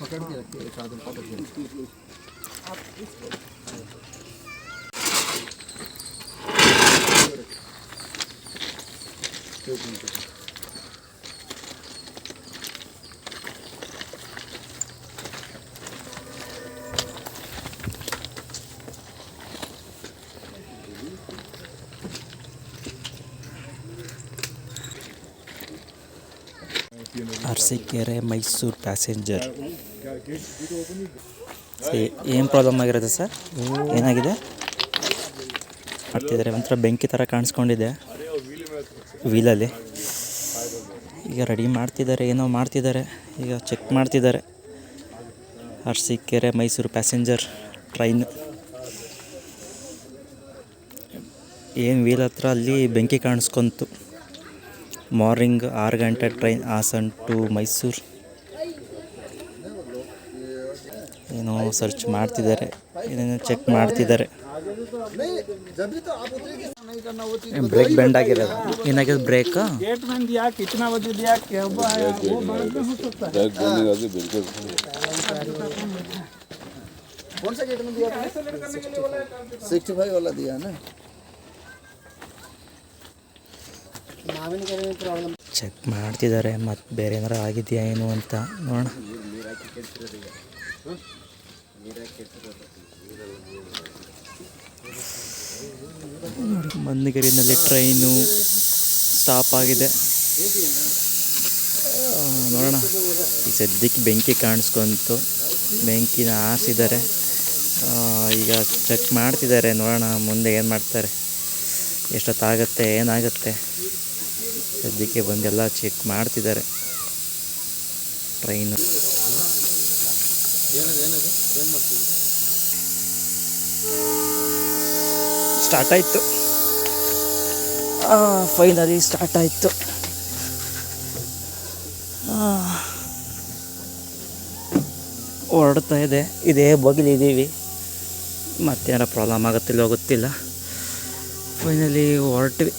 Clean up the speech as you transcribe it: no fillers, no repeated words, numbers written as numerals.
पकड़ के रखिए एक आदमी पकड़ के आप इसको ಅರಸೀಕೆರೆ ಮೈಸೂರು ಪ್ಯಾಸೆಂಜರ್ ಏನು ಪ್ರಾಬ್ಲಮ್ ಆಗಿರುತ್ತೆ ಸರ್? ಏನಾಗಿದೆ ಮಾಡ್ತಿದ್ದಾರೆ? ಒಂಥರ ಬೆಂಕಿ ಥರ ಕಾಣಿಸ್ಕೊಂಡಿದೆ ವೀಲಲ್ಲಿ. ಈಗ ರೆಡಿ ಮಾಡ್ತಿದ್ದಾರೆ, ಏನೋ ಮಾಡ್ತಿದ್ದಾರೆ, ಈಗ ಚೆಕ್ ಮಾಡ್ತಿದ್ದಾರೆ. ಅರಸೀಕೆರೆ ಮೈಸೂರು ಪ್ಯಾಸೆಂಜರ್ ಟ್ರೈನ್ ಏನು ವೀಲ್ ಹತ್ರ ಅಲ್ಲಿ ಬೆಂಕಿ ಕಾಣಿಸ್ಕೊಂತು. ಮಾರ್ನಿಂಗ್ 6 ಗಂಟೆ ಟ್ರೈನ್ ಹಾಸನ್ ಟು ಮೈಸೂರು. ಏನೋ ಸರ್ಚ್ ಮಾಡ್ತಿದ್ದಾರೆ, ಏನೇನೋ ಚೆಕ್ ಮಾಡ್ತಿದ್ದಾರೆ. ಬ್ರೇಕ್ ಬೆಂಡ್ ಆಗಿರೋದು. ಏನಾಗಿದೆ ಬ್ರೇಕ್? कौन सा गेट में दिया आपने? 65 वाला दिया ना. ಚೆಕ್ ಮಾಡ್ತಿದ್ದಾರೆ, ಮತ್ತು ಬೇರೆ ಏನಾರು ಆಗಿದೆಯಾ ಏನು ಅಂತ ನೋಡೋಣ. ಮನ್ನಿಗೇರಿನಲ್ಲಿ ಟ್ರೈನು ಸ್ಟಾಪ್ ಆಗಿದೆ. ನೋಡೋಣ. ಈ ಸದ್ಯಕ್ಕೆ ಬೆಂಕಿ ಕಾಣಿಸ್ಕೊಂತು, ಬೆಂಕಿನ ಆರಿಸಿದ್ದಾರೆ. ಈಗ ಚೆಕ್ ಮಾಡ್ತಿದ್ದಾರೆ, ನೋಡೋಣ ಮುಂದೆ ಏನು ಮಾಡ್ತಾರೆ, ಎಷ್ಟೊತ್ತಾಗುತ್ತೆ, ಏನಾಗುತ್ತೆ. ಸದ್ಯಕ್ಕೆ ಬಂದೆಲ್ಲ ಚೆಕ್ ಮಾಡ್ತಿದ್ದಾರೆ ಟ್ರೈನು. ಸ್ಟಾರ್ಟ್ ಆಯಿತು, ಫೈನಲಿ ಸ್ಟಾರ್ಟ್ ಆಯಿತು. ಹೊರಡ್ತಾ ಇದೆ, ಇದೇ ಬಗ್ಲಿದ್ದೀವಿ. ಮತ್ತೇನಾರ ಪ್ರಾಬ್ಲಮ್ ಆಗುತ್ತಿಲ್ಲ ಗೊತ್ತಿಲ್ಲ. ಫೈನಲಿ ಹೊರಟ್ವಿ.